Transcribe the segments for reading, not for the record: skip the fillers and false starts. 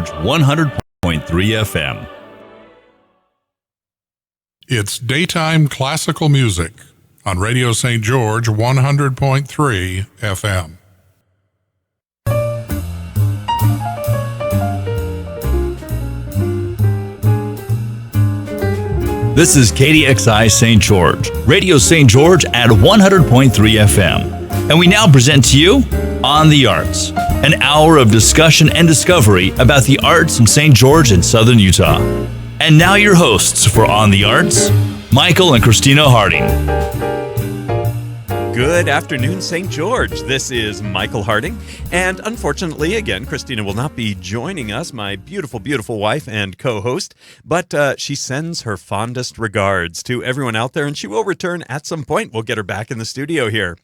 George 100.3 FM. It's daytime classical music on Radio St. George 100.3 FM. This is KDXI St. George, Radio St. George at 100.3 FM. And we now present to you On the Arts, an hour of discussion and discovery about the arts in St. George and Southern Utah. And now your hosts for On the Arts, Michael and Christina Harding. Good afternoon, St. George. This is Michael Harding, and unfortunately, again, Christina will not be joining us, my beautiful, beautiful wife and co-host, but she sends her fondest regards to everyone out there, and she will return at some point. We'll get her back in the studio here.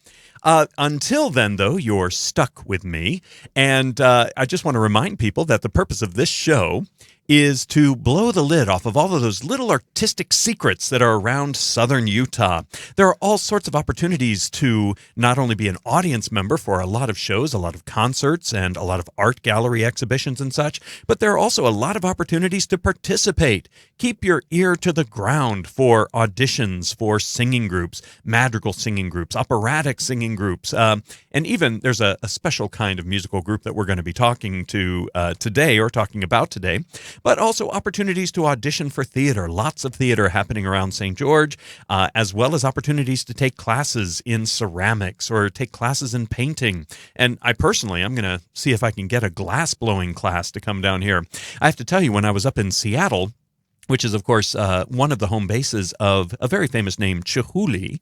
Until then, though, you're stuck with me, and I just want to remind people that the purpose of this show is to blow the lid off of all of those little artistic secrets that are around southern Utah. There are all sorts of opportunities to not only be an audience member for a lot of shows, a lot of concerts, and a lot of art gallery exhibitions and such, but there are also a lot of opportunities to participate. Keep your ear to the ground for auditions for singing groups, madrigal singing groups, operatic singing groups, and even there's a special kind of musical group that we're going to be talking to today, or talking about today, but also opportunities to audition for theater. Lots of theater happening around St. George, as well as opportunities to take classes in ceramics or take classes in painting. And I'm going to see if I can get a glass blowing class to come down here. I have to tell you, when I was up in Seattle, which is, of course, one of the home bases of a very famous name, Chihuly,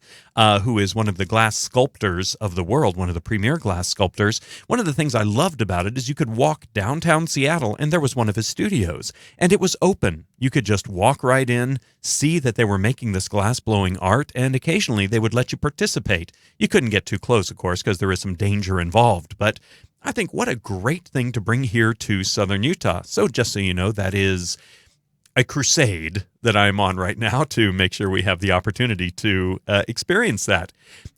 who is one of the glass sculptors of the world, one of the premier glass sculptors. One of the things I loved about it is you could walk downtown Seattle, and there was one of his studios, and it was open. You could just walk right in, see that they were making this glass-blowing art, and occasionally they would let you participate. You couldn't get too close, of course, because there is some danger involved, but I think what a great thing to bring here to southern Utah. So just so you know, that is a crusade that I'm on right now to make sure we have the opportunity to experience that.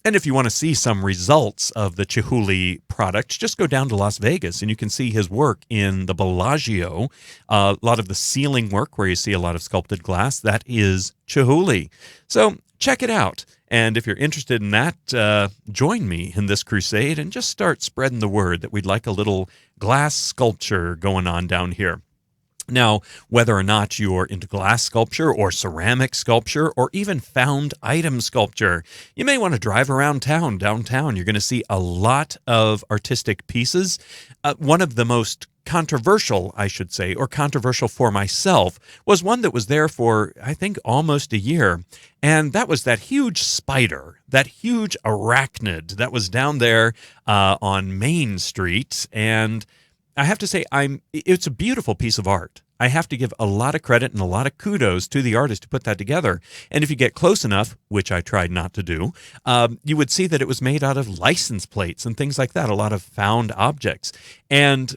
And if you want to see some results of the Chihuly products, just go down to Las Vegas and you can see his work in the Bellagio. A lot of the ceiling work where you see a lot of sculpted glass, that is Chihuly. So check it out. And if you're interested in that, join me in this crusade and just start spreading the word that we'd like a little glass sculpture going on down here. Now, whether or not you're into glass sculpture or ceramic sculpture or even found item sculpture, you may want to drive around downtown. You're going to see a lot of artistic pieces. One of the most controversial, I should say, or controversial for myself, was one that was there for, I think, almost a year. And that was that huge spider, that huge arachnid that was down there on Main Street. And I have to say, it's a beautiful piece of art. I have to give a lot of credit and a lot of kudos to the artist who put that together. And if you get close enough, which I tried not to do, you would see that it was made out of license plates and things like that, a lot of found objects. And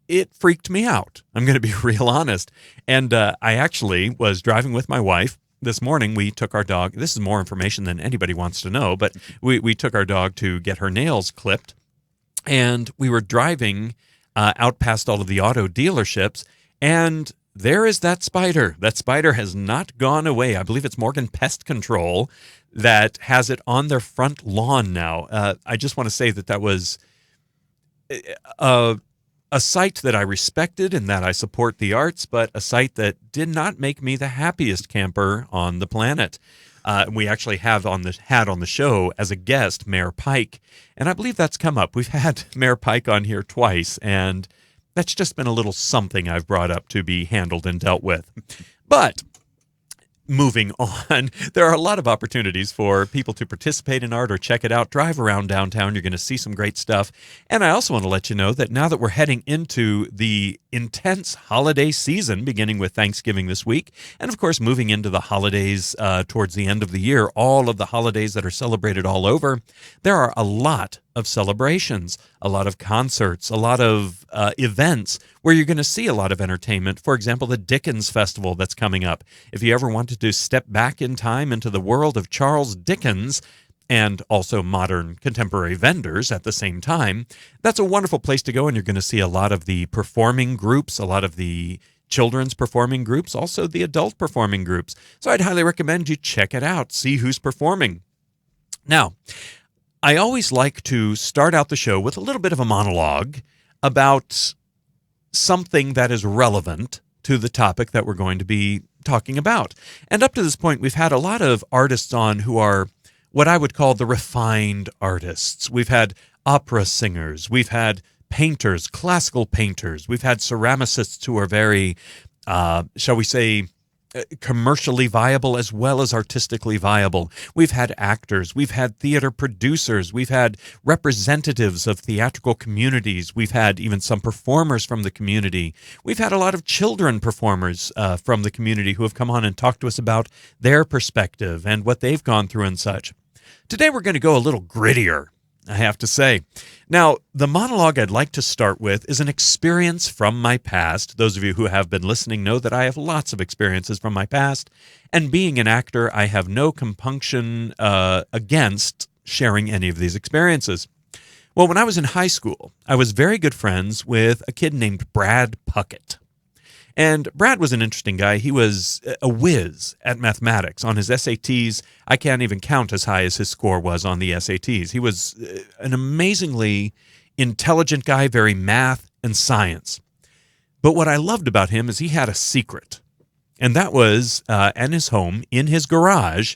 it freaked me out. I'm going to be real honest. And I actually was driving with my wife. This morning, we took our dog. This is more information than anybody wants to know, but we took our dog to get her nails clipped. And we were driving out past all of the auto dealerships, and there is that spider. That spider has not gone away. I believe it's Morgan Pest Control that has it on their front lawn now. I just want to say that was a site that I respected and that I support the arts, but a site that did not make me the happiest camper on the planet. We actually had on the show as a guest Mayor Pike, and I believe that's come up. We've had Mayor Pike on here twice, and that's just been a little something I've brought up to be handled and dealt with. But moving on, there are a lot of opportunities for people to participate in art or check it out. Drive around downtown. You're going to see some great stuff. And I also want to let you know that now that we're heading into the intense holiday season, beginning with Thanksgiving this week, and of course moving into the holidays towards the end of the year, all of the holidays that are celebrated all over, there are a lot of celebrations, a lot of concerts, a lot of events where you're going to see a lot of entertainment. For example, the Dickens Festival that's coming up. If you ever wanted to step back in time into the world of Charles Dickens, and also modern contemporary vendors at the same time, that's a wonderful place to go. And you're going to see a lot of the performing groups, a lot of the children's performing groups, also the adult performing groups. So I'd highly recommend you check it out, see who's performing. Now, I always like to start out the show with a little bit of a monologue about something that is relevant to the topic that we're going to be talking about. And up to this point, we've had a lot of artists on who are what I would call the refined artists. We've had opera singers, we've had painters, classical painters, we've had ceramicists who are very, shall we say, commercially viable as well as artistically viable. We've had actors, we've had theater producers, we've had representatives of theatrical communities, we've had even some performers from the community. We've had a lot of children performers from the community who have come on and talked to us about their perspective and what they've gone through and such. Today we're going to go a little grittier, I have to say. Now, the monologue I'd like to start with is an experience from my past. Those of you who have been listening know that I have lots of experiences from my past, and being an actor, I have no compunction against sharing any of these experiences. Well, when I was in high school, I was very good friends with a kid named Brad Puckett. And Brad was an interesting guy. He was a whiz at mathematics. On his SATs, I can't even count as high as his score was on the SATs. He was an amazingly intelligent guy, very math and science. But what I loved about him is he had a secret. And that was, in his home, in his garage,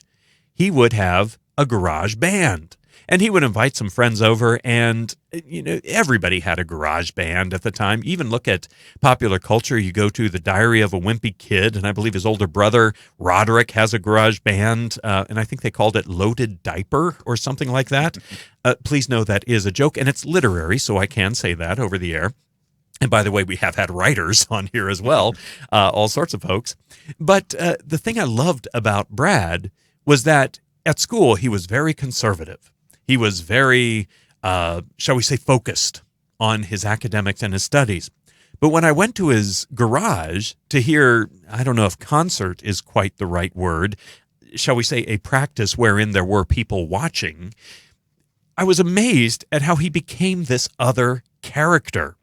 he would have a garage band. And he would invite some friends over, and everybody had a garage band at the time. Even look at popular culture. You go to The Diary of a Wimpy Kid, and I believe his older brother, Roderick, has a garage band, and I think they called it Loaded Diaper or something like that. Please know that is a joke, and it's literary, so I can say that over the air. And by the way, we have had writers on here as well, all sorts of folks. But the thing I loved about Brad was that at school, he was very conservative. He was very, shall we say, focused on his academics and his studies. But when I went to his garage to hear, I don't know if concert is quite the right word, shall we say a practice wherein there were people watching, I was amazed at how he became this other character.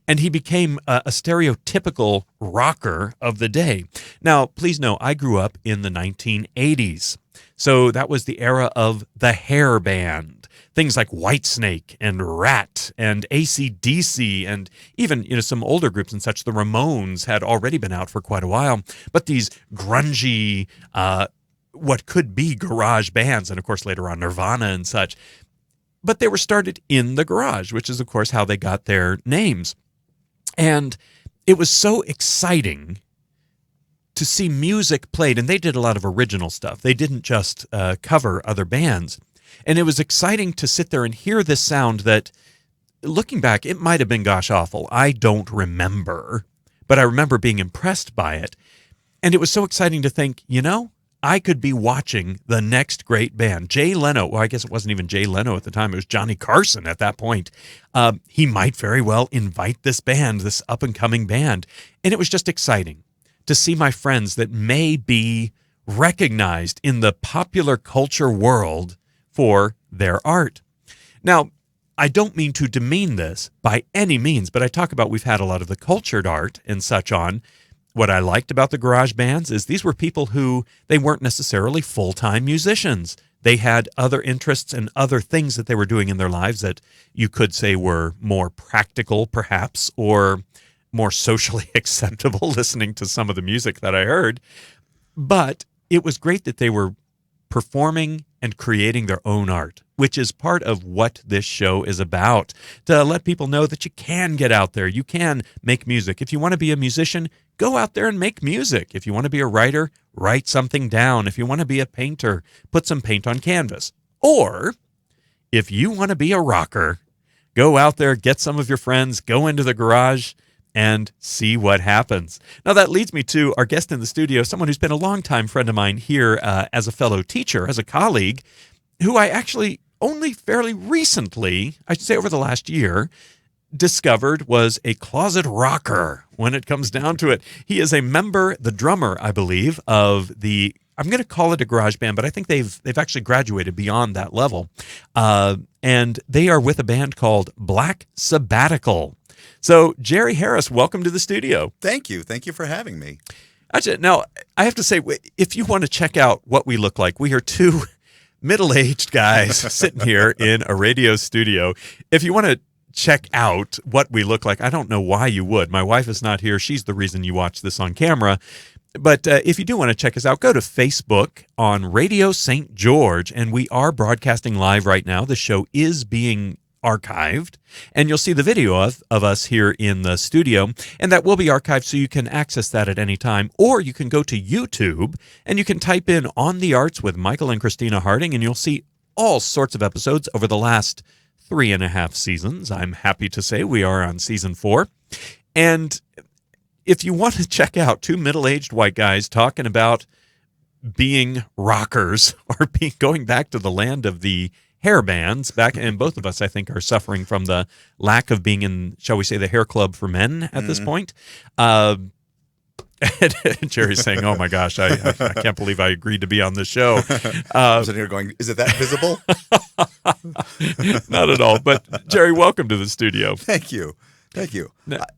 And he became a stereotypical rocker of the day. Now, please know, I grew up in the 1980s. So that was the era of the hair band. Things like Whitesnake and Rat and AC/DC and even, some older groups and such. The Ramones had already been out for quite a while. But these grungy, what could be garage bands, and of course later on Nirvana and such. But they were started in the garage, which is of course how they got their names. And it was so exciting to see music played, and they did a lot of original stuff. They didn't just cover other bands. And it was exciting to sit there and hear this sound that, looking back, it might have been gosh awful. I don't remember, but I remember being impressed by it. And it was so exciting to think, I could be watching the next great band. Jay Leno, well, I guess it wasn't even Jay Leno at the time. It was Johnny Carson at that point. He might very well invite this band, this up-and-coming band. And it was just exciting to see my friends that may be recognized in the popular culture world for their art. Now, I don't mean to demean this by any means, but I talk about we've had a lot of the cultured art and such on. What I liked about the garage bands is these were people who, they weren't necessarily full-time musicians. They had other interests and other things that they were doing in their lives that you could say were more practical, perhaps, or more socially acceptable, listening to some of the music that I heard. But it was great that they were performing and creating their own art, which is part of what this show is about, to let people know that you can get out there, you can make music. If you want to be a musician, go out there and make music. If you want to be a writer, write something down. If you want to be a painter, put some paint on canvas. Or if you want to be a rocker, go out there, get some of your friends, go into the garage, and see what happens. Now, that leads me to our guest in the studio, someone who's been a longtime friend of mine here as a fellow teacher, as a colleague, who I actually only fairly recently, I'd say over the last year, discovered was a closet rocker when it comes down to it. He is a member, the drummer, I believe, of the I'm going to call it a garage band, but I think they've actually graduated beyond that level. And they are with a band called Black Sabbatical. So, Jerry Harris, welcome to the studio. Thank you. Thank you for having me. Now, I have to say, if you want to check out what we look like, we are two middle-aged guys sitting here in a radio studio. If you want to check out what we look like, I don't know why you would. My wife is not here. She's the reason you watch this on camera. But if you do want to check us out, go to Facebook on Radio St. George, and we are broadcasting live right now. The show is being archived, and you'll see the video of us here in the studio, and that will be archived so you can access that at any time. Or you can go to YouTube, and you can type in On the Arts with Michael and Christina Harding, and you'll see all sorts of episodes over the last 3.5 seasons. I'm happy to say we are on season 4. And if you want to check out two middle-aged white guys talking about being rockers or going back to the land of the hair bands back, and both of us, I think, are suffering from the lack of being in, shall we say, the hair club for men at this point. Jerry's saying, "Oh my gosh, I can't believe I agreed to be on this show." I'm sitting here going, "Is it that visible?" Not at all. But Jerry, welcome to the studio. Thank you.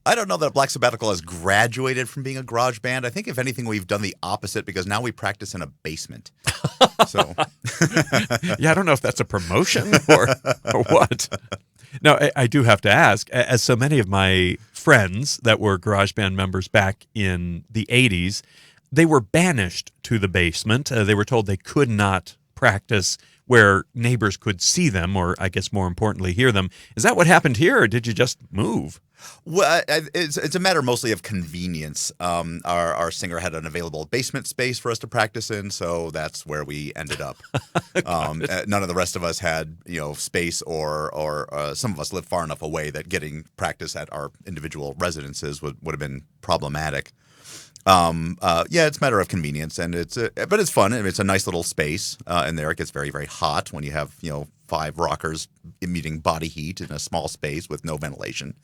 I don't know that Black Sabbatical has graduated from being a garage band. I think, if anything, we've done the opposite because now we practice in a basement. So, yeah, I don't know if that's a promotion or what. Now, I do have to ask, as so many of my friends that were garage band members back in the 80s, they were banished to the basement. They were told they could not practice where neighbors could see them, or I guess more importantly, hear them. Is that what happened here, or did you just move? Well, it's a matter mostly of convenience. Our singer had an available basement space for us to practice in, so that's where we ended up. None of the rest of us had, space, or some of us lived far enough away that getting practice at our individual residences would have been problematic. It's a matter of convenience, and but it's fun. It's a nice little space in there. It gets very, very hot when you have 5 rockers emitting body heat in a small space with no ventilation.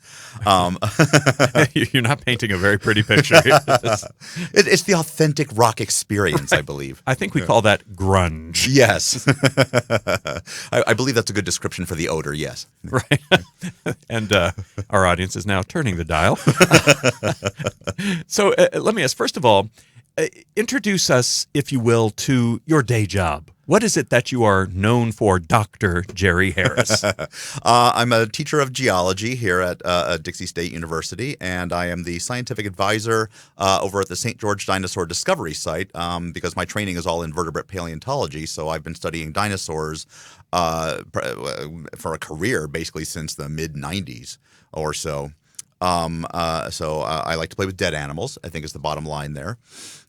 You're not painting a very pretty picture. It's the authentic rock experience, I believe. I think we call that grunge. Yes, I believe that's a good description for the odor. Yes, right. And our audience is now turning the dial. So let me ask, first of all, introduce us, if you will, to your day job. What is it that you are known for, Dr. Jerry Harris? I'm a teacher of geology here at Dixie State University, and I am the scientific advisor over at the St. George Dinosaur Discovery Site because my training is all in vertebrate paleontology, so I've been studying dinosaurs for a career basically since the mid-'90s or so. So I like to play with dead animals, I think is the bottom line there.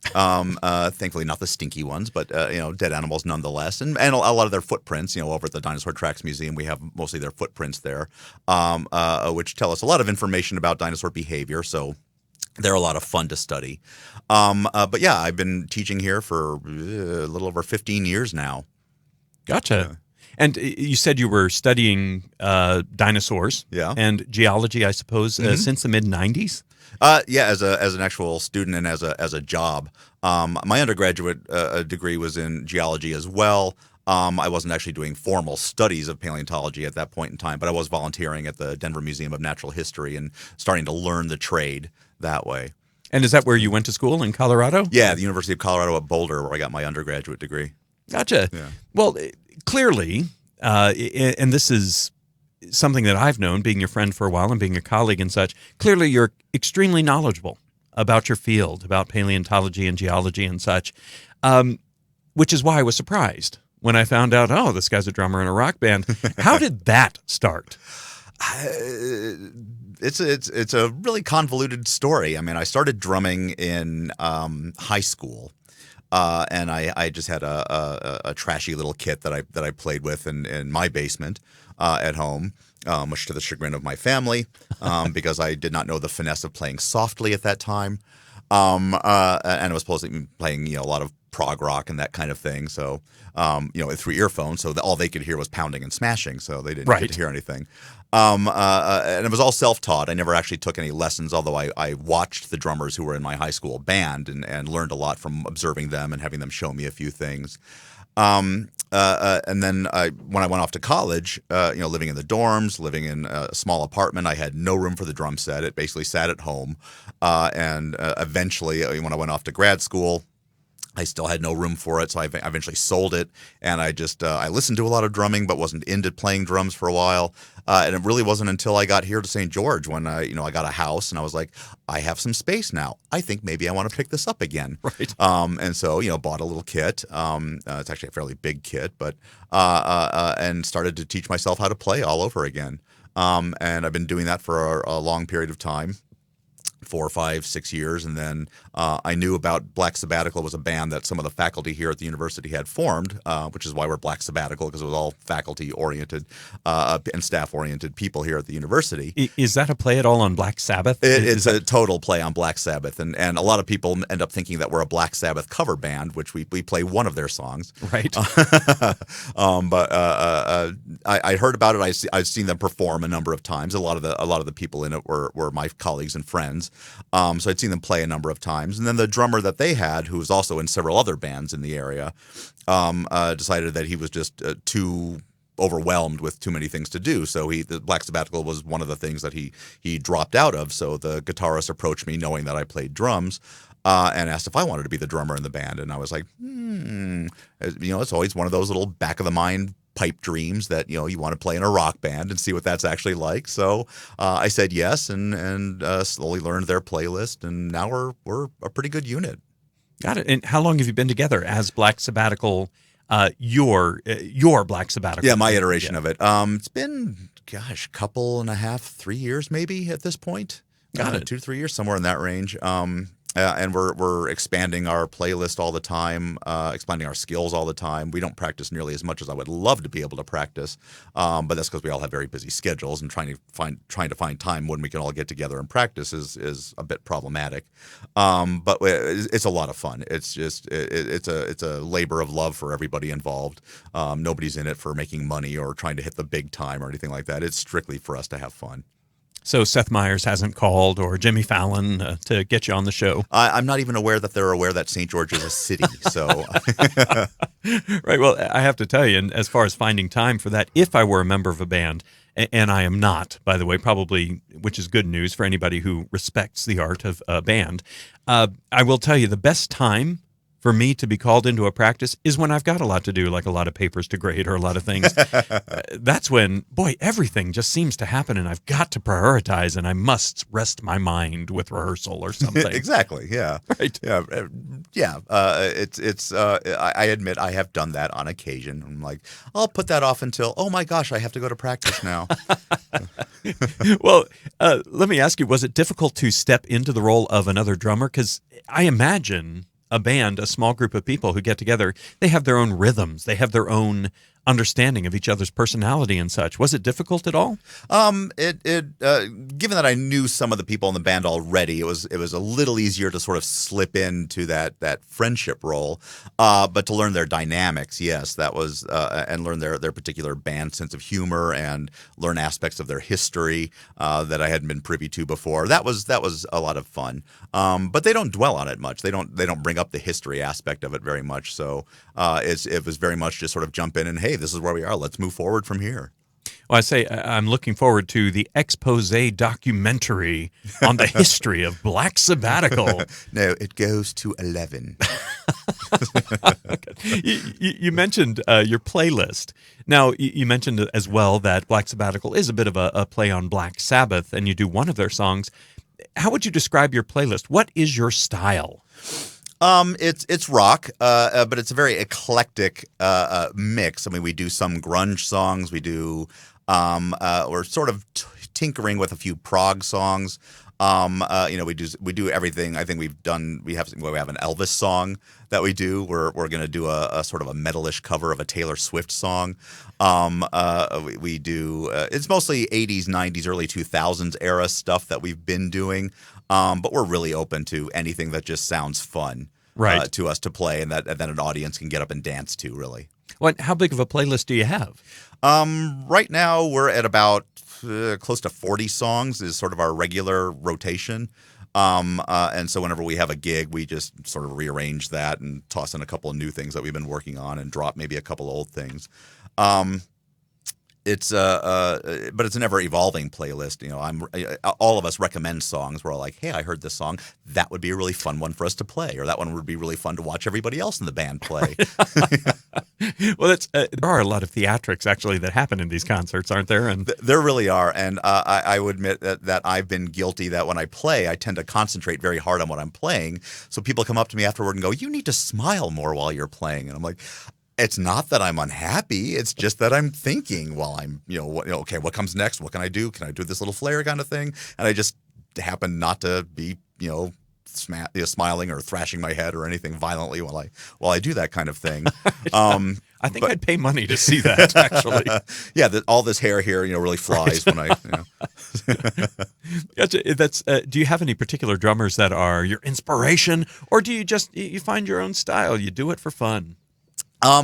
Thankfully not the stinky ones, but, dead animals nonetheless. And a lot of their footprints, over at the Dinosaur Tracks Museum, we have mostly their footprints there, which tell us a lot of information about dinosaur behavior. So they're a lot of fun to study. But yeah, I've been teaching here for a little over 15 years now. Gotcha. And you said you were studying dinosaurs and geology, I suppose, since the mid-'90s? As an actual student and as a job. My undergraduate degree was in geology as well. I wasn't actually doing formal studies of paleontology at that point in time, but I was volunteering at the Denver Museum of Natural History and starting to learn the trade that way. And is that where you went to school, in Colorado? Yeah, the University of Colorado at Boulder, where I got my undergraduate degree. Gotcha. Yeah. Well, clearly, and this is something that I've known, being your friend for a while and being a colleague and such, clearly you're extremely knowledgeable about your field, about paleontology and geology and such, which is why I was surprised when I found out, oh, this guy's a drummer in a rock band. How did that start? It's a really convoluted story. I mean, I started drumming in high school. And I just had a trashy little kit that I played with in my basement at home, much to the chagrin of my family, because I did not know the finesse of playing softly at that time. And I was supposed to be playing a lot of prog rock and that kind of thing. So, through earphones, so all they could hear was pounding and smashing, so they didn't get to hear anything. And it was all self-taught. I never actually took any lessons, although I watched the drummers who were in my high school band and learned a lot from observing them and having them show me a few things. And then when I went off to college, living in the dorms, living in a small apartment, I had no room for the drum set. It basically sat at home. And eventually, when I went off to grad school, I still had no room for it, so I eventually sold it, and I listened to a lot of drumming, but wasn't into playing drums for a while. And it really wasn't until I got here to St. George when I got a house, and I was like, I have some space now. I think maybe I want to pick this up again. Right. And so bought a little kit. It's actually a fairly big kit, but and started to teach myself how to play all over again. And I've been doing that for a long period of time. 4, 5, 6 years, and then I knew about Black Sabbatical. Was a band that some of the faculty here at the university had formed, which is why we're Black Sabbatical, because it was all faculty-oriented and staff-oriented people here at the university. Is that a play at all on Black Sabbath? It's a total play on Black Sabbath, and a lot of people end up thinking that we're a Black Sabbath cover band, which we play one of their songs. Right. But I heard about it. I've seen them perform a number of times. A lot of the people in it were my colleagues and friends. So I'd seen them play a number of times. And then the drummer that they had, who was also in several other bands in the area, decided that he was just too overwhelmed with too many things to do. So the Black Sabbatical was one of the things that he dropped out of. So the guitarist approached me knowing that I played drums and asked if I wanted to be the drummer in the band. And I was like, it's always one of those little back of the mind pipe dreams that you want to play in a rock band and see what that's actually like. So I said yes, and slowly learned their playlist, and now we're a pretty good unit. Got it. And how long have you been together as Black Sabbatical? Your Black Sabbatical. Yeah, my iteration of it. It's been couple and a half, 3 years maybe at this point. Got it. 2 to 3 years, somewhere in that range. And we're expanding our playlist all the time, expanding our skills all the time. We don't practice nearly as much as I would love to be able to practice, but that's because we all have very busy schedules, and trying to find time when we can all get together and practice is a bit problematic. But it's a lot of fun. It's just it's a labor of love for everybody involved. Nobody's in it for making money or trying to hit the big time or anything like that. It's strictly for us to have fun. So Seth Meyers hasn't called, or Jimmy Fallon, to get you on the show? I'm not even aware that they're aware that St. George is a city. So, Right. Well, I have to tell you, and as far as finding time for that, if I were a member of a band, and I am not, by the way, probably, which is good news for anybody who respects the art of a band, I will tell you the best time for me to be called into a practice is when I've got a lot to do, like a lot of papers to grade or a lot of things. That's when, boy, everything just seems to happen, and I've got to prioritize, and I must rest my mind with rehearsal or something. Exactly. Yeah. Right. Yeah. Yeah. I admit I have done that on occasion. I'm like, I'll put that off until, oh my gosh, I have to go to practice now. Well, let me ask you, was it difficult to step into the role of another drummer? Because I imagine a band, a small group of people who get together, they have their own rhythms. They have their own understanding of each other's personality and such. Was it difficult at all? Given that I knew some of the people in the band already, it was a little easier to sort of slip into that friendship role. But to learn their dynamics, yes, that was and learn their particular band sense of humor and learn aspects of their history that I hadn't been privy to before. That was a lot of fun. But they don't dwell on it much. They don't bring up the history aspect of it very much. So it was very much just sort of jump in and, hey, this is where we are. Let's move forward from here. Well, I say I'm looking forward to the expose documentary on the history of Black Sabbatical. No, it goes to 11. You mentioned your playlist. Now, you mentioned as well that Black Sabbatical is a bit of a play on Black Sabbath, and you do one of their songs. How would you describe your playlist? What is your style? It's rock, but it's a very eclectic mix. I mean, we do some grunge songs. We do we're sort of tinkering with a few prog songs. We do everything. I think we have an Elvis song that we do. We're going to do a sort of a metalish cover of a Taylor Swift song. We do it's mostly 80s, 90s, early 2000s era stuff that we've been doing. But we're really open to anything that just sounds fun. Right. to us to play, and then an audience can get up and dance to. Really. How big of a playlist do you have? Right now we're at about close to 40 songs is sort of our regular rotation. And so whenever we have a gig, we just sort of rearrange that and toss in a couple of new things that we've been working on and drop maybe a couple of old things. But it's an ever evolving playlist. You know, all of us recommend songs. We're all like, hey, I heard this song. That would be a really fun one for us to play, or that one would be really fun to watch everybody else in the band play. Well, there are a lot of theatrics actually that happen in these concerts, aren't there? And there really are. And I would admit that I've been guilty that when I play, I tend to concentrate very hard on what I'm playing. So people come up to me afterward and go, you need to smile more while you're playing. And I'm like, it's not that I'm unhappy. It's just that I'm thinking while I'm, okay, what comes next? What can I do? Can I do this little flare kind of thing? And I just happen not to be, smiling or thrashing my head or anything violently while I do that kind of thing. I think I'd pay money to see that, actually. Yeah, all this hair here, really flies when I. Gotcha. Do you have any particular drummers that are your inspiration, or do you just you find your own style? You do it for fun? For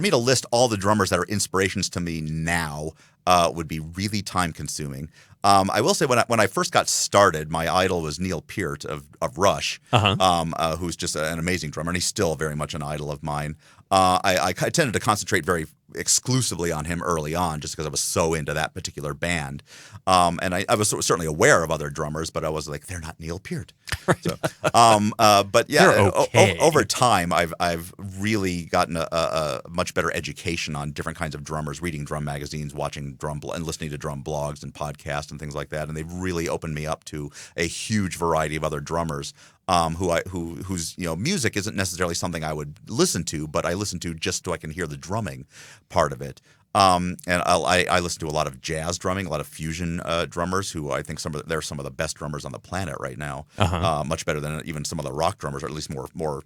me to list all the drummers that are inspirations to me now would be really time consuming. I will say when I first got started, my idol was Neil Peart of Rush, who's just an amazing drummer, and he's still very much an idol of mine. I tended to concentrate very exclusively on him early on, just because I was so into that particular band. And I was certainly aware of other drummers, but I was like, they're not Neil Peart. So, but yeah, okay. Over time, I've really gotten a much better education on different kinds of drummers, reading drum magazines, watching and listening to drum blogs and podcasts and things like that. And they've really opened me up to a huge variety of other drummers. Whose music isn't necessarily something I would listen to, but I listen to just so I can hear the drumming part of it. And I listen to a lot of jazz drumming, a lot of fusion drummers who I think they're some of the best drummers on the planet right now. Much better than even some of the rock drummers, or at least more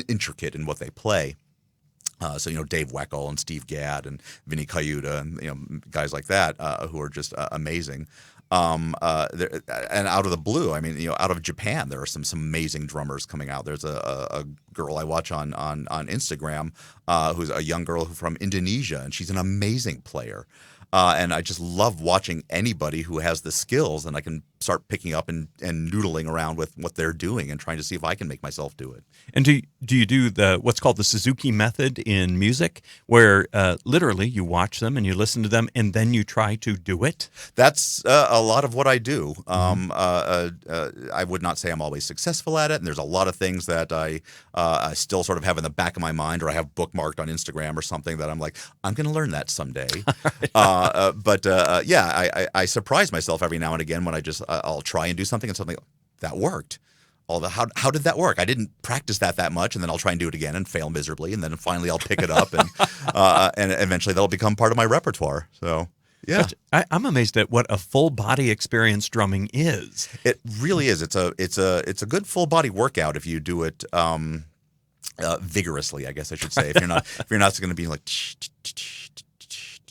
intricate in what they play. So Dave Weckl and Steve Gadd and Vinny Colaiuta and guys like that who are just amazing. And out of the blue, out of Japan, there are some amazing drummers coming out. There's a girl I watch on Instagram who's a young girl from Indonesia, and she's an amazing player. And I just love watching anybody who has the skills, and I can start picking up and noodling around with what they're doing and trying to see if I can make myself do it. And do you do what's called the Suzuki method in music, where literally you watch them and you listen to them and then you try to do it? That's a lot of what I do. I would not say I'm always successful at it, and there's a lot of things that I still sort of have in the back of my mind, or I have bookmarked on Instagram or something that I'm like, I'm going to learn that someday. I surprise myself every now and again when I'll try and do something and something that worked. How did that work? I didn't practice that much, and then I'll try and do it again and fail miserably, and then finally I'll pick it up and eventually that'll become part of my repertoire. So yeah, I'm amazed at what a full body experience drumming is. It really is. It's a good full body workout if you do it vigorously, I guess I should say. If you're not going to be like.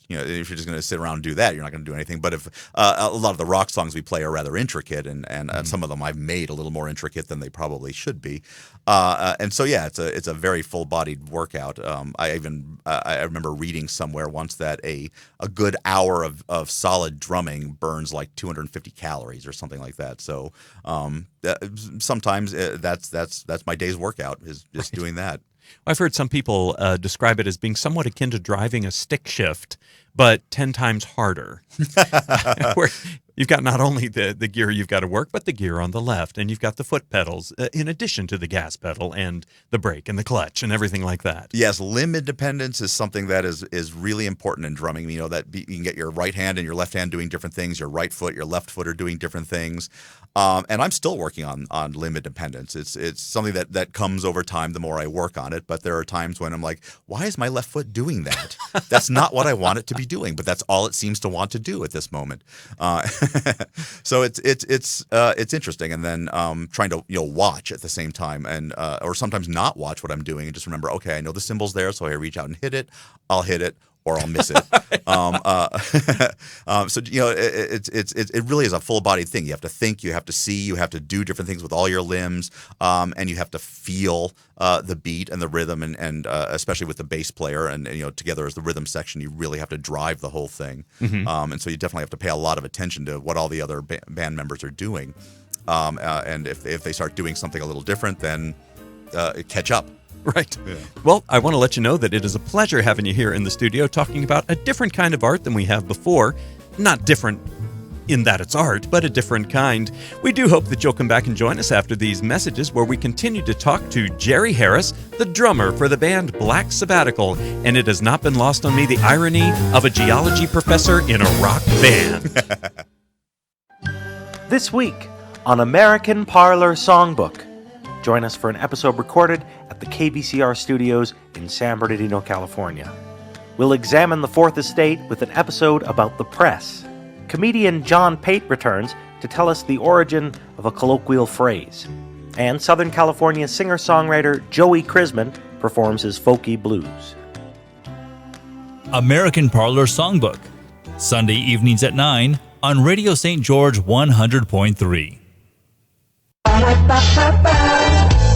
If you're just going to sit around and do that, you're not going to do anything. But if a lot of the rock songs we play are rather intricate, and some of them I've made a little more intricate than they probably should be, and so yeah, it's a very full-bodied workout. I remember reading somewhere once that a good hour of solid drumming burns like 250 calories or something like that. So sometimes that's my day's workout, is just doing that. I've heard some people describe it as being somewhat akin to driving a stick shift, but 10 times harder. Where you've got not only the gear you've got to work, but the gear on the left, and you've got the foot pedals in addition to the gas pedal and the brake and the clutch and everything like that. Yes, limb independence is something that is really important in drumming. That you can get your right hand and your left hand doing different things, your right foot, your left foot are doing different things. And I'm still working on limb independence. It's something that comes over time the more I work on it. But there are times when I'm like, why is my left foot doing that? That's not what I want it to be doing, but that's all it seems to want to do at this moment. So it's interesting. And then trying to watch at the same time, and or sometimes not watch what I'm doing and just remember, okay, I know the cymbal's there, so I reach out and hit it. I'll hit it. or I'll miss it. So it really is a full-bodied thing. You have to think, you have to see, you have to do different things with all your limbs, and you have to feel the beat and the rhythm, and especially with the bass player and together as the rhythm section, you really have to drive the whole thing. And so you definitely have to pay a lot of attention to what all the other band members are doing. And if they start doing something a little different, then catch up. Right. Yeah. Well, I want to let you know that it is a pleasure having you here in the studio talking about a different kind of art than we have before. Not different in that it's art, but a different kind. We do hope that you'll come back and join us after these messages, where we continue to talk to Jerry Harris, the drummer for the band Black Sabbatical. And it has not been lost on me the irony of a geology professor in a rock band. This week on American Parlor Songbook. Join us for an episode recorded at the KBCR studios in San Bernardino, California. We'll examine the Fourth Estate with an episode about the press. Comedian John Pate returns to tell us the origin of a colloquial phrase. And Southern California singer-songwriter Joey Chrisman performs his folky blues. American Parlor Songbook, Sunday evenings at 9 on Radio St. George 100.3.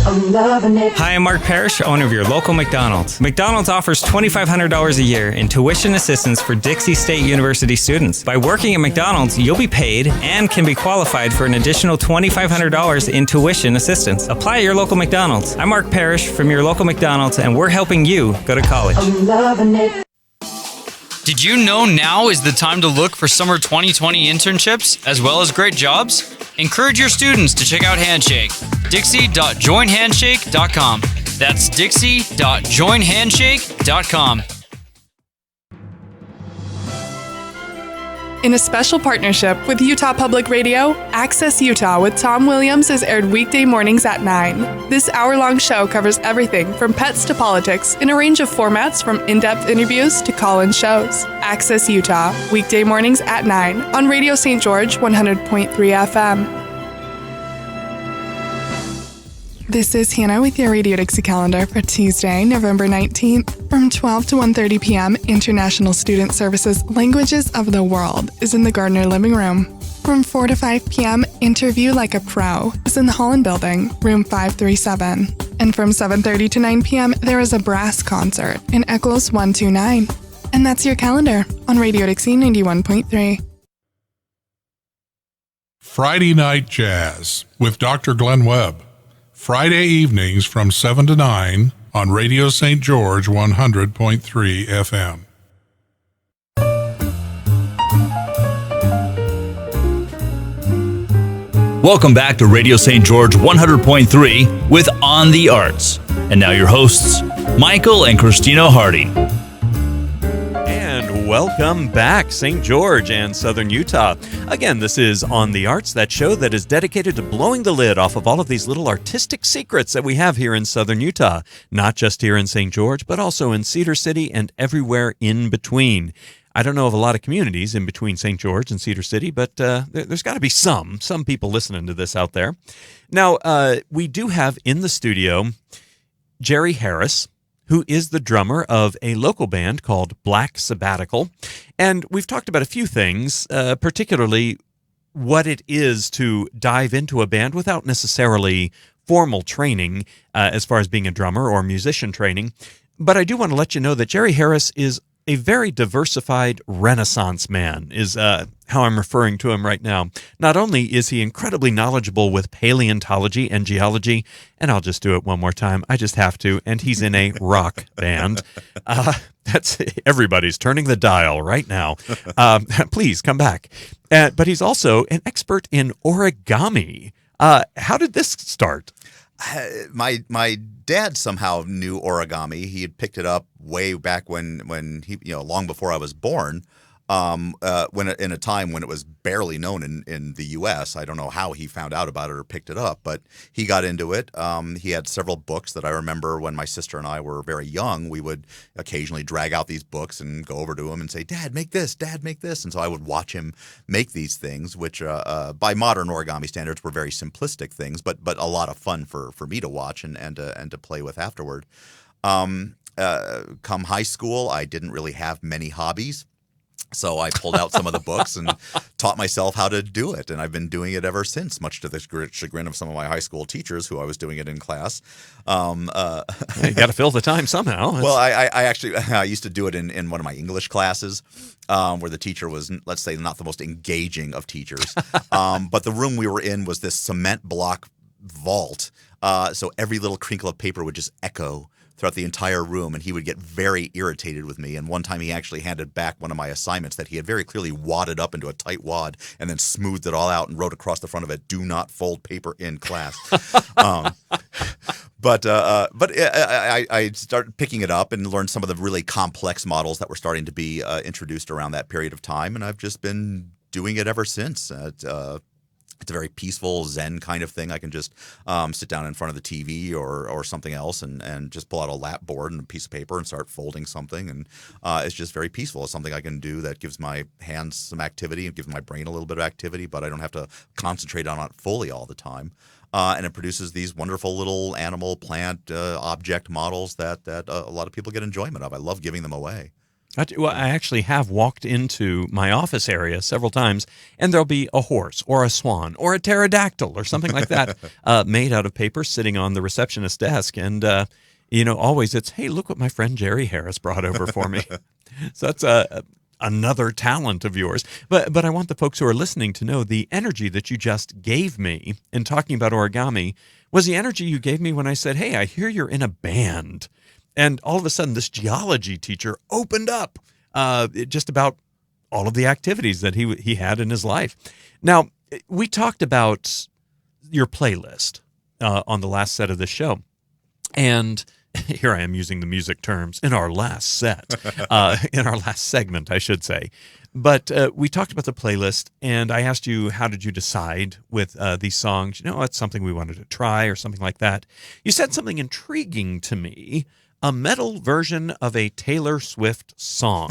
Hi, I'm Mark Parrish, owner of your local McDonald's. McDonald's offers $2,500 a year in tuition assistance for Dixie State University students. By working at McDonald's, you'll be paid and can be qualified for an additional $2,500 in tuition assistance. Apply at your local McDonald's. I'm Mark Parrish from your local McDonald's, and we're helping you go to college. I'm loving it. Did you know now is the time to look for summer 2020 internships as well as great jobs? Encourage your students to check out Handshake. Dixie.joinhandshake.com. That's Dixie.joinhandshake.com. In a special partnership with Utah Public Radio, Access Utah with Tom Williams is aired weekday mornings at 9. This hour-long show covers everything from pets to politics in a range of formats from in-depth interviews to call-in shows. Access Utah, weekday mornings at 9 on Radio St. George 100.3 FM. This is Hannah with your Radio Dixie calendar for Tuesday, November 19th. From 12 to 1:30 p.m., International Student Services Languages of the World is in the Gardner Living Room. From 4 to 5 p.m., Interview Like a Pro is in the Holland Building, room 537. And from 7:30 to 9 p.m., there is a brass concert in Eccles 129. And that's your calendar on Radio Dixie 91.3. Friday Night Jazz with Dr. Glenn Webb. Friday evenings from 7 to 9 on Radio St. George 100.3 FM. Welcome back to Radio St. George 100.3 with On the Arts. And now your hosts, Michael and Christina Harding. And welcome back, St. George and Southern Utah. Again, this is On the Arts, that show that is dedicated to blowing the lid off of all of these little artistic secrets that we have here in Southern Utah. Not just here in St. George, but also in Cedar City and everywhere in between. I don't know of a lot of communities in between St. George and Cedar City, but there's got to be some people listening to this out there. Now, we do have in the studio Jerry Harris, who is the drummer of a local band called Black Sabbatical. And we've talked about a few things, particularly what it is to dive into a band without necessarily formal training as far as being a drummer or musician training. But I do want to let you know that Jerry Harris is a very diversified Renaissance man, is how I'm referring to him right now. Not only is he incredibly knowledgeable with paleontology and geology, and I'll just do it one more time, I just have to, and he's in a rock band. That's everybody's turning the dial right now. Please come back. But he's also an expert in origami. How did this start? My dad somehow knew origami. He had picked it up way back when he, long before I was born. When in a time when it was barely known in the U.S. I don't know how he found out about it or picked it up, but he got into it. He had several books that I remember when my sister and I were very young. We would occasionally drag out these books and go over to him and say, "Dad, make this. Dad, make this." And so I would watch him make these things, which by modern origami standards were very simplistic things, but a lot of fun for me to watch and to play with afterward. come high school, I didn't really have many hobbies. So I pulled out some of the books and taught myself how to do it. And I've been doing it ever since, much to the chagrin of some of my high school teachers who I was doing it in class. You got to fill the time somehow. Well, I used to do it in one of my English classes where the teacher was, let's say, not the most engaging of teachers. But the room we were in was this cement block vault. So every little crinkle of paper would just echo throughout the entire room, and he would get very irritated with me. And one time he actually handed back one of my assignments that he had very clearly wadded up into a tight wad and then smoothed it all out and wrote across the front of it, "Do not fold paper in class." But I started picking it up and learned some of the really complex models that were starting to be introduced around that period of time, and I've just been doing it ever since. It's a very peaceful Zen kind of thing. I can just sit down in front of the TV or something else and just pull out a lap board and a piece of paper and start folding something. And it's just very peaceful. It's something I can do that gives my hands some activity and gives my brain a little bit of activity, but I don't have to concentrate on it fully all the time. And it produces these wonderful little animal, plant, object models that a lot of people get enjoyment of. I love giving them away. Well, I actually have walked into my office area several times, and there'll be a horse or a swan or a pterodactyl or something like that made out of paper sitting on the receptionist's desk. And, always it's, hey, look what my friend Jerry Harris brought over for me. So that's another talent of yours. But I want the folks who are listening to know the energy that you just gave me in talking about origami was the energy you gave me when I said, hey, I hear you're in a band. And all of a sudden, this geology teacher opened up just about all of the activities that he had in his life. Now, we talked about your playlist on the last set of the show. And here I am using the music terms in our last set, in our last segment, I should say. But we talked about the playlist, and I asked you, how did you decide with these songs? It's something we wanted to try or something like that. You said something intriguing to me. A metal version of a Taylor Swift song.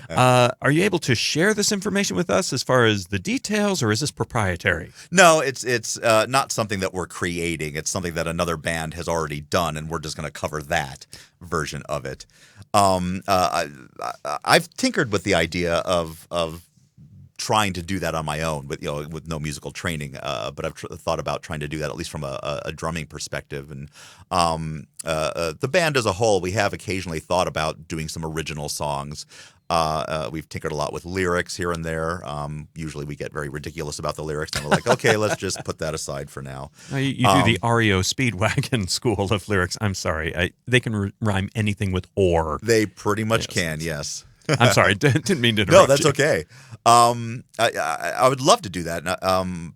Are you able to share this information with us as far as the details, or is this proprietary? No, it's not something that we're creating. It's something that another band has already done, and we're just going to cover that version of it. I've tinkered with the idea of trying to do that on my own with no musical training, but I've thought about trying to do that at least from a drumming perspective. And the band as a whole, we have occasionally thought about doing some original songs. We've tinkered a lot with lyrics here and there. Usually we get very ridiculous about the lyrics, and we're like, okay, let's just put that aside for now. You do the REO Speedwagon school of lyrics. I'm sorry. They can rhyme anything with or. They pretty much can, yes. I'm sorry, didn't mean to interrupt. No, that's you. okay. I would love to do that. I'm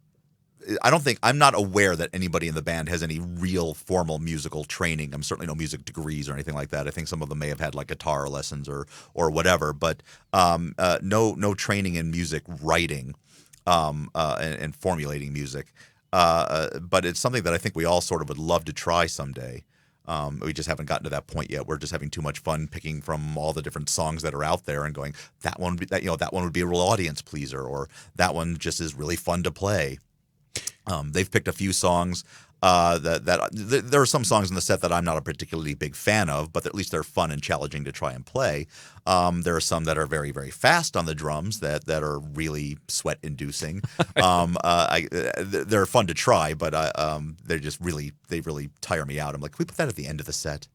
not aware that anybody in the band has any real formal musical training. I'm certainly no music degrees or anything like that. I think some of them may have had like guitar lessons or whatever, but no training in music writing and formulating music. But it's something that I think we all sort of would love to try someday. We just haven't gotten to that point yet. We're just having too much fun picking from all the different songs that are out there and going, that one would be a real audience pleaser, or that one just is really fun to play. They've picked a few songs there are some songs in the set that I'm not a particularly big fan of, but at least they're fun and challenging to try and play. There are some that are very, very fast on the drums that are really sweat-inducing. They're fun to try, but they really tire me out. I'm like, can we put that at the end of the set?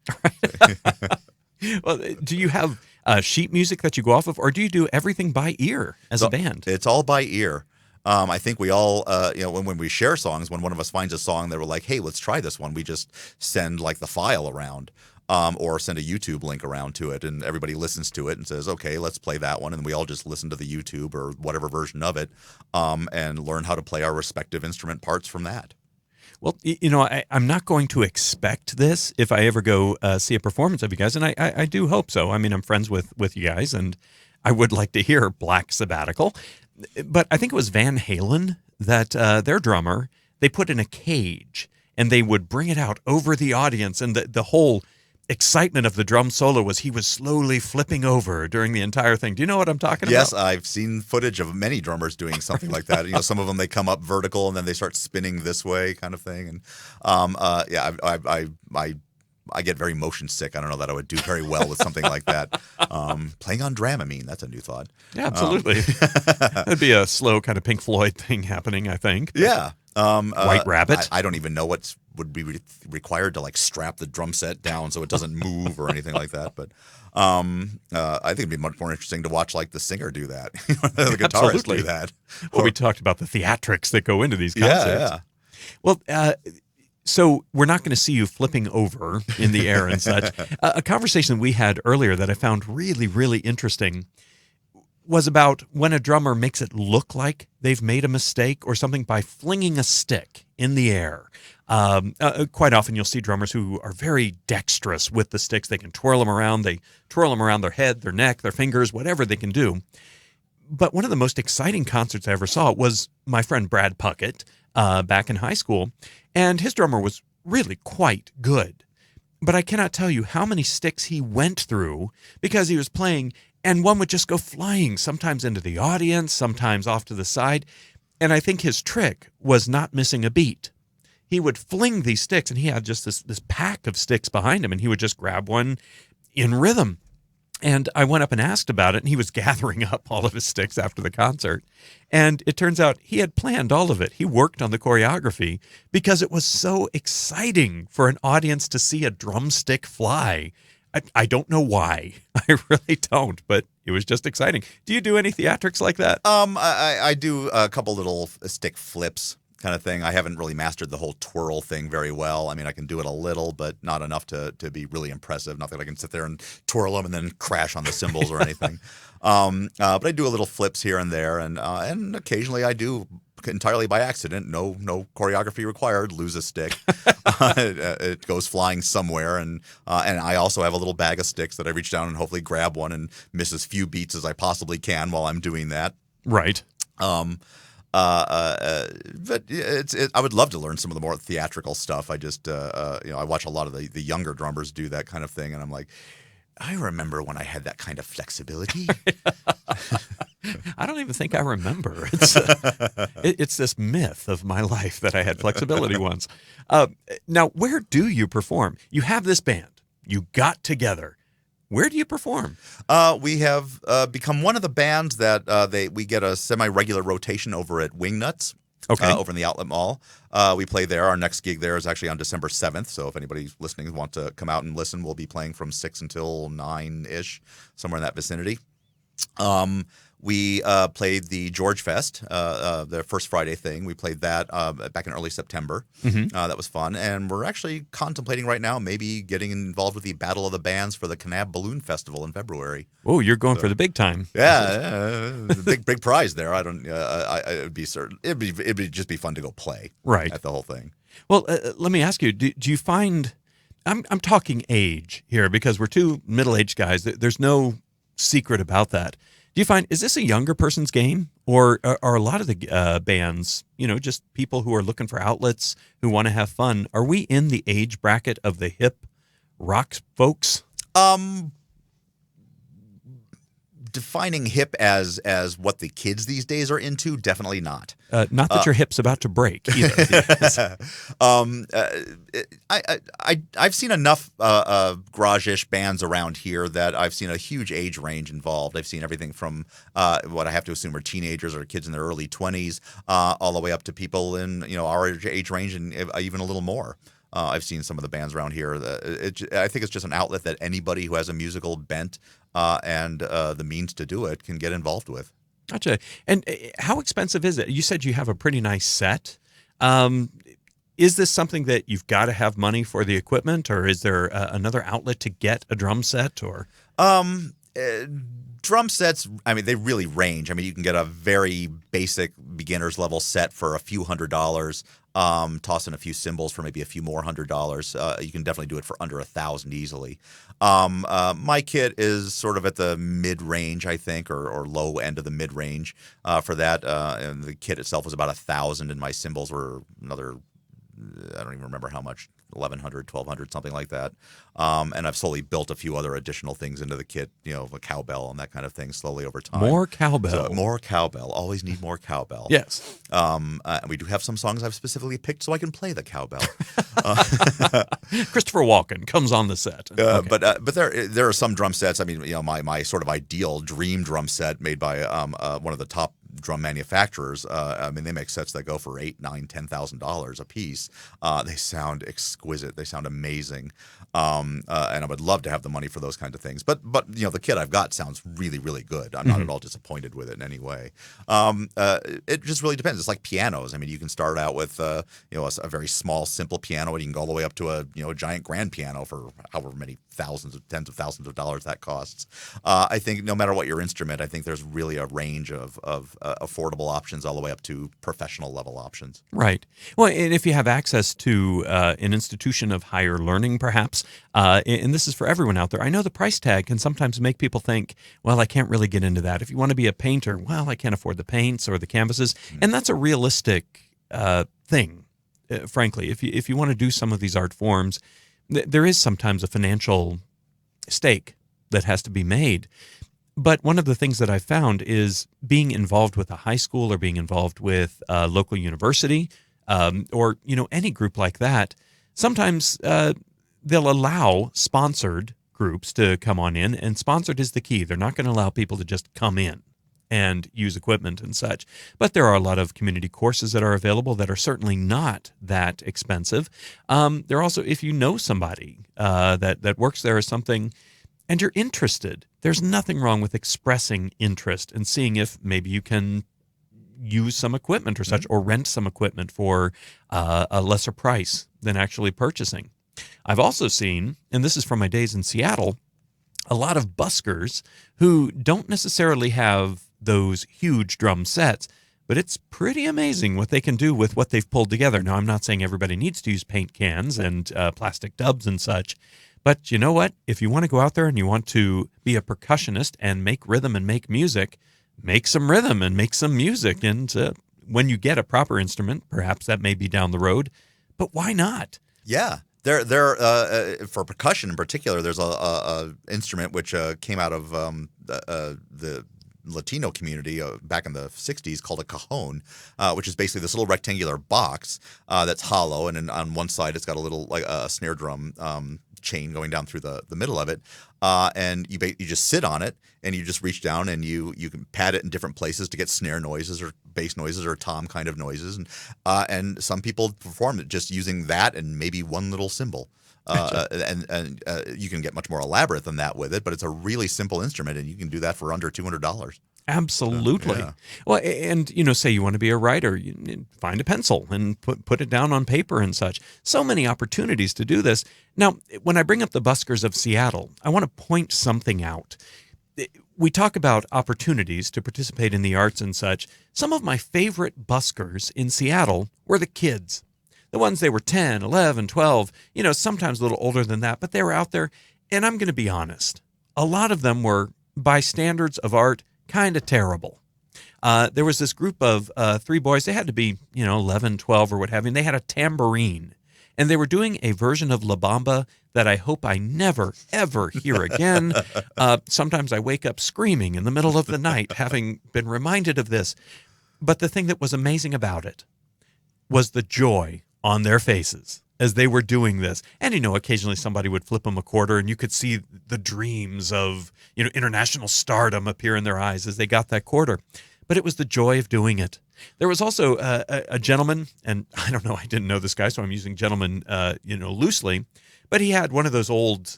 Well, do you have sheet music that you go off of, or do you do everything by ear as a band? It's all by ear. I think we all, when we share songs, when one of us finds a song that we're like, hey, let's try this one, we just send like the file around or send a YouTube link around to it, and everybody listens to it and says, okay, let's play that one. And we all just listen to the YouTube or whatever version of it and learn how to play our respective instrument parts from that. Well, I'm not going to expect this if I ever go see a performance of you guys, and I do hope so. I mean, I'm friends with you guys, and I would like to hear Black Sabbatical. But I think it was Van Halen that their drummer, they put in a cage, and they would bring it out over the audience, and the whole excitement of the drum solo was he was slowly flipping over during the entire thing. Do you know what I'm talking about? Yes, I've seen footage of many drummers doing something like that. Some of them, they come up vertical and then they start spinning this way kind of thing. And I I get very motion sick. I don't know that I would do very well with something like that. Playing on Dramamine, that's a new thought. Yeah, absolutely. That'd be a slow kind of Pink Floyd thing happening, I think. Yeah. White Rabbit. I don't even know what would be required to like strap the drum set down so it doesn't move or anything like that. But I think it'd be much more interesting to watch like the singer do that, the guitarist Absolutely. do that. Well, we talked about the theatrics that go into these concerts. Yeah. Well, so we're not going to see you flipping over in the air and such. A conversation we had earlier that I found really, really interesting was about when a drummer makes it look like they've made a mistake or something by flinging a stick in the air. Quite often you'll see drummers who are very dexterous with the sticks. They can twirl them around. They twirl them around their head, their neck, their fingers, whatever they can do. But one of the most exciting concerts I ever saw was my friend Brad Puckett back in high school, and his drummer was really quite good. But I cannot tell you how many sticks he went through because he was playing, and one would just go flying, sometimes into the audience, sometimes off to the side. And I think his trick was not missing a beat. He would fling these sticks, and he had just this pack of sticks behind him, and he would just grab one in rhythm. And I went up and asked about it, and he was gathering up all of his sticks after the concert. And it turns out he had planned all of it. He worked on the choreography because it was so exciting for an audience to see a drumstick fly. I don't know why. I really don't, but it was just exciting. Do you do any theatrics like that? I do a couple little stick flips kind of thing. I haven't really mastered the whole twirl thing very well. I mean, I can do it a little, but not enough to be really impressive. Not that I can sit there and twirl them and then crash on the cymbals or anything. But I do a little flips here and there, and occasionally I do entirely by accident. No choreography required. Lose a stick. It goes flying somewhere, and I also have a little bag of sticks that I reach down and hopefully grab one and miss as few beats as I possibly can while I'm doing that. Right. But I would love to learn some of the more theatrical stuff. I just, I watch a lot of the younger drummers do that kind of thing, and I'm like, I remember when I had that kind of flexibility. I don't even think I remember. It's this myth of my life that I had flexibility once. Now, where do you perform? You have this band. You got together. Where do you perform? We have become one of the bands that we get a semi-regular rotation over at Wingnuts, over in the Outlet Mall. We play there. Our next gig there is actually on December 7th, so if anybody listening wants to come out and listen, we'll be playing from 6 until 9-ish, somewhere in that vicinity. We played the George Fest, the first Friday thing. We played that back in early September. Mm-hmm. That was fun. And we're actually contemplating right now maybe getting involved with the Battle of the Bands for the Kanab Balloon Festival in February. Oh, you're going for the big time. Yeah, big prize there. I don't. It'd be certain. It'd just be fun to go play. Right. At the whole thing. Well, let me ask you. Do you find? I'm talking age here because we're two middle-aged guys. There's no secret about that. Do you find, is this a younger person's game, or are a lot of the bands, just people who are looking for outlets, who want to have fun? Are we in the age bracket of the hip rock folks? Defining hip as what the kids these days are into, definitely not. Not that your hip's about to break either. I've seen enough garage-ish bands around here that I've seen a huge age range involved. I've seen everything from what I have to assume are teenagers or kids in their early 20s, all the way up to people in our age range and even a little more. I've seen some of the bands around here. I think it's just an outlet that anybody who has a musical bent and the means to do it can get involved with. Gotcha. And how expensive is it? You said you have a pretty nice set. Is this something that you've got to have money for the equipment, or is there another outlet to get a drum set? Or drum sets, they really range. You can get a very basic beginner's level set for a few $100s. Toss in a few cymbals for maybe a few more $100s. You can definitely do it for under $1,000 easily. My kit is sort of at the mid-range, I think, or low end of the mid-range for that. And the kit itself was about $1,000, and my cymbals were another I don't even remember how much, 1,100, 1,200, something like that. And I've slowly built a few other additional things into the kit, a cowbell and that kind of thing slowly over time. More cowbell. So, more cowbell. Always need more cowbell. Yes. And we do have some songs I've specifically picked so I can play the cowbell. Christopher Walken comes on the set. Okay. But there are some drum sets. I mean, my sort of ideal dream drum set made by one of the top drum manufacturers. I mean, they make sets that go for $8,000, $9,000, $10,000 a piece. They sound exquisite. They sound amazing. And I would love to have the money for those kinds of things. But the kit I've got sounds really, really good. I'm not at all disappointed with it in any way. It just really depends. It's like pianos. I mean, you can start out with a very small, simple piano, and you can go all the way up to a giant grand piano for however many tens of thousands of dollars that costs. I think no matter what your instrument, I think there's really a range of affordable options all the way up to professional level options. Right. Well, and if you have access to an institution of higher learning, perhaps, and this is for everyone out there, I know the price tag can sometimes make people think, well, I can't really get into that. If you want to be a painter, well, I can't afford the paints or the canvases. And that's a realistic thing, frankly. If you want to do some of these art forms, there is sometimes a financial stake that has to be made. But one of the things that I found is being involved with a high school or being involved with a local university or any group like that. Sometimes they'll allow sponsored groups to come on in, and sponsored is the key. They're not going to allow people to just come in and use equipment and such. But there are a lot of community courses that are available that are certainly not that expensive. There are also, if you know somebody that works there or something, and you're interested, there's nothing wrong with expressing interest and seeing if maybe you can use some equipment or such, or rent some equipment for a lesser price than actually purchasing. I've also seen, and this is from my days in Seattle, a lot of buskers who don't necessarily have those huge drum sets, but it's pretty amazing what they can do with what they've pulled together. Now, I'm not saying everybody needs to use paint cans and plastic dubs and such, but you know what? If you want to go out there and you want to be a percussionist and make rhythm and make music, make some rhythm and make some music. And when you get a proper instrument, perhaps that may be down the road, but why not? Yeah. There, for percussion in particular, there's a instrument which came out of the Latino community back in the 60s called a cajon, which is basically this little rectangular box that's hollow, and on one side it's got a little like a snare drum chain going down through the middle of it, and you just sit on it and you just reach down and you can pat it in different places to get snare noises or bass noises or tom kind of noises, and some people perform it just using that and maybe one little cymbal. And you can get much more elaborate than that with it, but it's a really simple instrument, and you can do that for under $200. Absolutely. Yeah. Well, and say you want to be a writer, you find a pencil and put it down on paper and such. So many opportunities to do this. Now, when I bring up the buskers of Seattle, I want to point something out. We talk about opportunities to participate in the arts and such. Some of my favorite buskers in Seattle were the kids. The ones, they were 10, 11, 12, sometimes a little older than that, but they were out there. And I'm going to be honest, a lot of them were, by standards of art, kind of terrible. There was this group of 3 boys. They had to be, 11, 12 or what have you. And they had a tambourine. And they were doing a version of La Bamba that I hope I never, ever hear again. Sometimes I wake up screaming in the middle of the night, having been reminded of this. But the thing that was amazing about it was the joy on their faces as they were doing this. And, occasionally somebody would flip them a quarter and you could see the dreams of, international stardom appear in their eyes as they got that quarter. But it was the joy of doing it. There was also a gentleman, and I don't know, I didn't know this guy, so I'm using gentleman, loosely, but he had one of those old,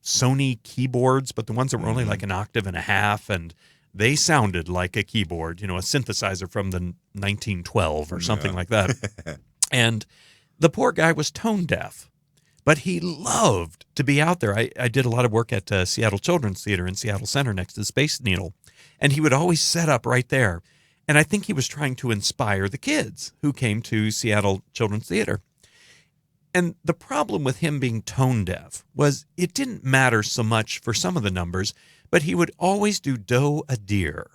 Sony keyboards, but the ones that were only like an octave and a half, and they sounded like a keyboard, a synthesizer from the 1912 or something like that. And the poor guy was tone deaf, but he loved to be out there. I did a lot of work at Seattle Children's Theater in Seattle Center next to the Space Needle, and he would always set up right there. And I think he was trying to inspire the kids who came to Seattle Children's Theater. And the problem with him being tone deaf was it didn't matter so much for some of the numbers, but he would always do Do a Deer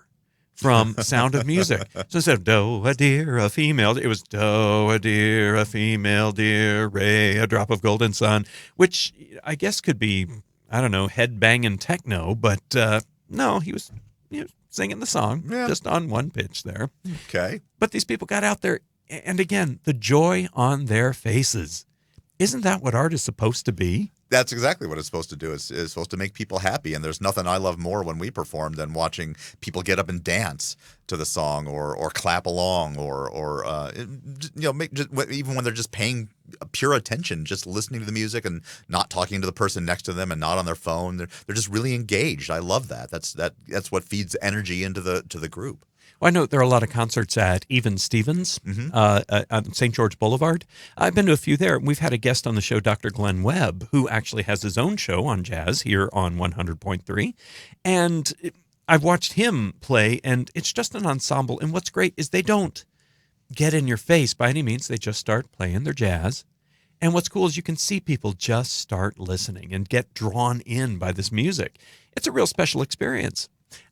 from Sound of Music. So instead of "doe, a deer, a female," it was "doe, a deer, a female deer, ray, a drop of golden sun," which I guess could be, I don't know, head-banging techno, but no, he was singing the song just on one pitch there. Okay. But these people got out there, and again, the joy on their faces. Isn't that what art is supposed to be? That's exactly what it's supposed to do. It's supposed to make people happy, and there's nothing I love more when we perform than watching people get up and dance to the song, or clap along, or even when they're just paying pure attention, just listening to the music and not talking to the person next to them and not on their phone. They're just really engaged. I love that. That's what feeds energy into the group. Well, I know there are a lot of concerts at Even Stevens on St. George Boulevard. I've been to a few there. We've had a guest on the show, Dr. Glenn Webb, who actually has his own show on jazz here on 100.3. And I've watched him play, and it's just an ensemble. And what's great is they don't get in your face by any means. They just start playing their jazz. And what's cool is you can see people just start listening and get drawn in by this music. It's a real special experience.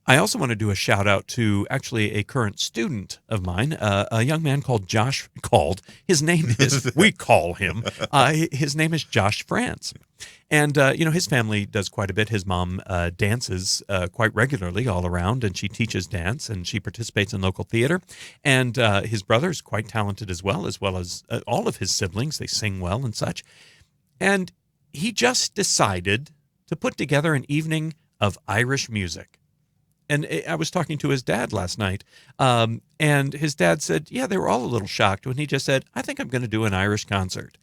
I also want to do a shout out to actually a current student of mine, a young man called Josh. His name is, we call him, his name is Josh France. And, his family does quite a bit. His mom dances quite regularly all around, and she teaches dance, and she participates in local theater. And his brother is quite talented as well as all of his siblings. They sing well and such. And he just decided to put together an evening of Irish music. And I was talking to his dad last night, and his dad said, yeah, they were all a little shocked when he just said, I think I'm going to do an Irish concert.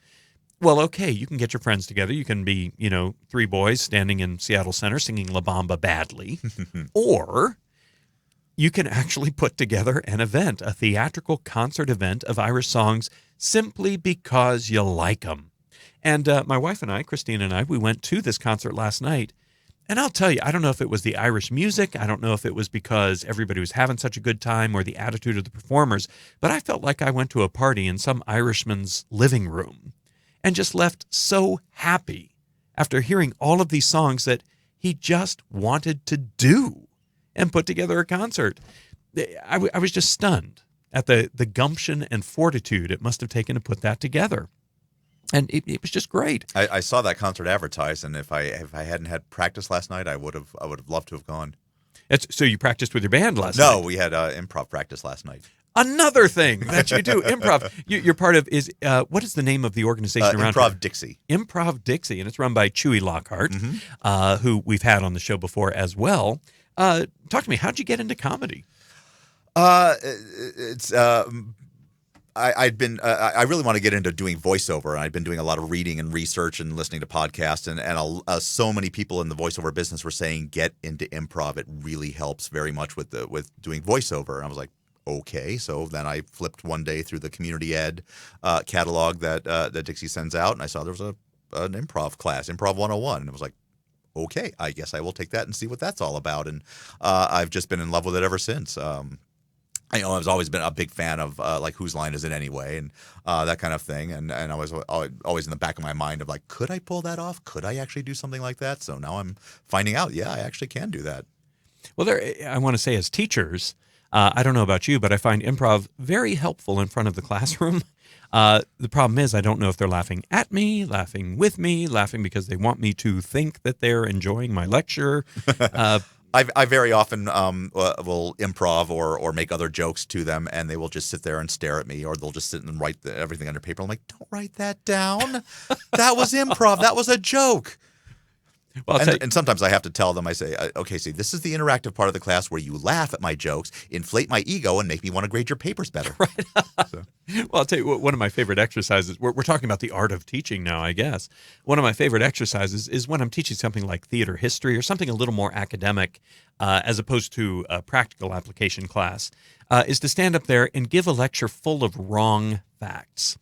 Well, okay, you can get your friends together. You can be, three boys standing in Seattle Center singing La Bamba badly, or you can actually put together an event, a theatrical concert event of Irish songs simply because you like them. And my wife and I, Christina and I, we went to this concert last night. And I'll tell you, I don't know if it was the Irish music. I don't know if it was because everybody was having such a good time or the attitude of the performers, but I felt like I went to a party in some Irishman's living room and just left so happy after hearing all of these songs that he just wanted to do and put together a concert. I was just stunned at the gumption and fortitude it must have taken to put that together. And it was just great. I saw that concert advertised, and if I hadn't had practice last night, I would have loved to have gone. So you practiced with your band last night? No, we had improv practice last night. Another thing that you do, improv. You're part of what is the name of the organization around Improv here? Dixie. Improv Dixie, and it's run by Chewy Lockhart, who we've had on the show before as well. Talk to me. How'd you get into comedy? I really want to get into doing voiceover, and I've been doing a lot of reading and research and listening to podcasts, and so many people in the voiceover business were saying get into improv. It really helps very much with doing voiceover. And I was like, okay. So then I flipped one day through the community ed catalog that Dixie sends out, and I saw there was an improv class, Improv 101, and it was like, okay, I guess I will take that and see what that's all about. And I've just been in love with it ever since. I've always been a big fan of like Whose Line Is It Anyway, and that kind of thing. And I was always in the back of my mind of like, could I pull that off? Could I actually do something like that? So now I'm finding out, yeah, I actually can do that. Well, I want to say as teachers, I don't know about you, but I find improv very helpful in front of the classroom. The problem is I don't know if they're laughing at me, laughing with me, laughing because they want me to think that they're enjoying my lecture. I very often will improv or make other jokes to them, and they will just sit there and stare at me, or they'll just sit and write everything under paper. I'm like, don't write that down. That was improv. That was a joke. Well, and sometimes I have to tell them, I say, okay, see, this is the interactive part of the class where you laugh at my jokes, inflate my ego, and make me want to grade your papers better. Right. So. Well, I'll tell you, one of my favorite exercises, we're talking about the art of teaching now, I guess. One of my favorite exercises is when I'm teaching something like theater history or something a little more academic as opposed to a practical application class, is to stand up there and give a lecture full of wrong facts.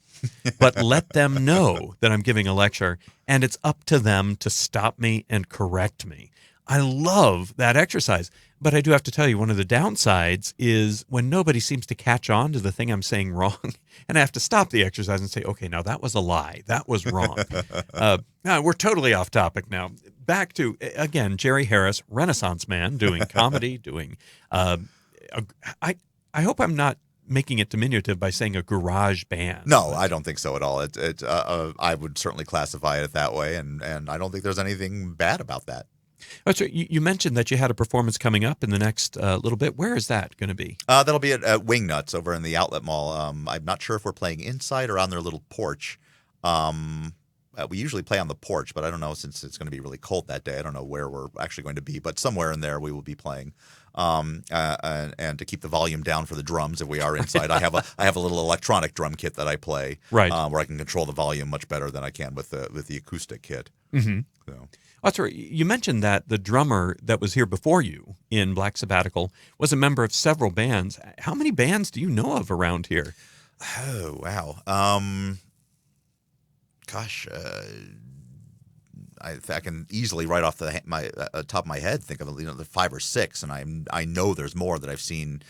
But let them know that I'm giving a lecture, and it's up to them to stop me and correct me. I love that exercise, but I do have to tell you, one of the downsides is when nobody seems to catch on to the thing I'm saying wrong, and I have to stop the exercise and say, okay, now that was a lie. That was wrong. We're totally off topic now. Back to, again, Jerry Harris, Renaissance man, doing comedy, doing I hope I'm not making it diminutive by saying a garage band. No, I don't think so at all. I would certainly classify it that way, and I don't think there's anything bad about that. Oh, so you mentioned that you had a performance coming up in the next little bit. Where is that going to be? That'll be at Wingnuts over in the Outlet Mall. I'm not sure if we're playing inside or on their little porch. We usually play on the porch, but I don't know, since it's going to be really cold that day. I don't know where we're actually going to be, but somewhere in there we will be playing. And to keep the volume down for the drums, if we are inside, I have a little electronic drum kit that I play, right, where I can control the volume much better than I can with the acoustic kit. Mm-hmm. So. That's right. You mentioned that the drummer that was here before you in Black Sabbatical was a member of several bands. How many bands do you know of around here? Oh, wow. Gosh, I can easily, right off my top of my head, think of the 5 or 6, and I know there's more that I've seen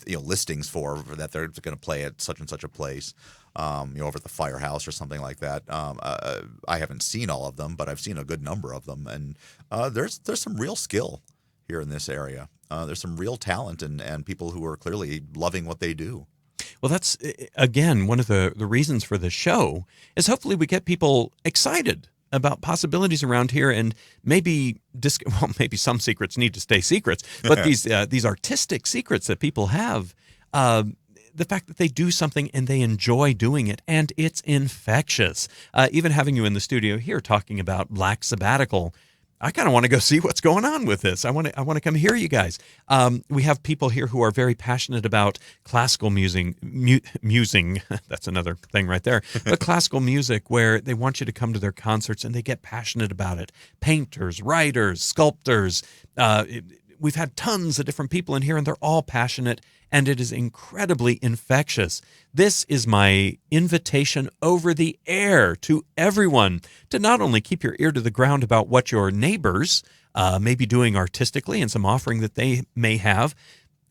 listings for that they're going to play at such and such a place, over at the Firehouse or something like that. I haven't seen all of them, but I've seen a good number of them, and there's some real skill here in this area. There's some real talent and people who are clearly loving what they do. Well, that's, again, one of the reasons for the show is hopefully we get people excited about possibilities around here, and maybe some secrets need to stay secrets, but these artistic secrets that people have, the fact that they do something and they enjoy doing it, and it's infectious. Even having you in the studio here talking about Black Sabbatical, I kind of want to go see what's going on with this. I want to come hear you guys. We have people here who are very passionate about classical musing. That's another thing right there. But classical music, where they want you to come to their concerts and they get passionate about it. Painters, writers, sculptors. We've had tons of different people in here, and they're all passionate, and it is incredibly infectious. This is my invitation over the air to everyone to not only keep your ear to the ground about what your neighbors may be doing artistically and some offering that they may have,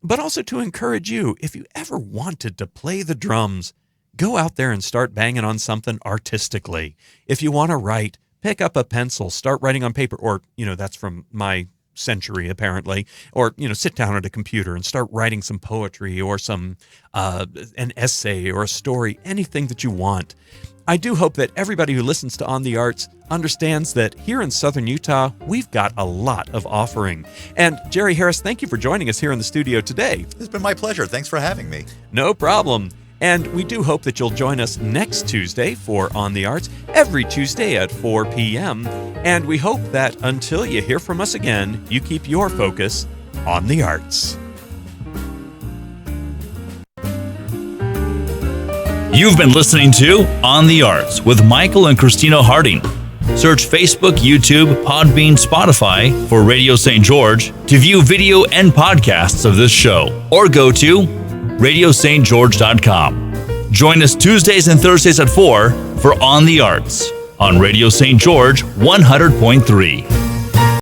but also to encourage you, if you ever wanted to play the drums, go out there and start banging on something artistically. If you want to write, pick up a pencil, start writing on paper, or, that's from my century apparently, or sit down at a computer and start writing some poetry or some an essay or a story, anything that you want. I do hope that everybody who listens to On the Arts understands that here in Southern Utah, we've got a lot of offering. And Jerry Harris, thank you for joining us here in the studio today. It's been my pleasure. Thanks for having me. No problem. And we do hope that you'll join us next Tuesday for On the Arts, every Tuesday at 4 p.m. And we hope that until you hear from us again, you keep your focus on the arts. You've been listening to On the Arts with Michael and Christina Harding. Search Facebook, YouTube, Podbean, Spotify for Radio St. George to view video and podcasts of this show, or go to radiostgeorge.com. Join us Tuesdays and Thursdays at 4 for On the Arts on Radio St. George 100.3.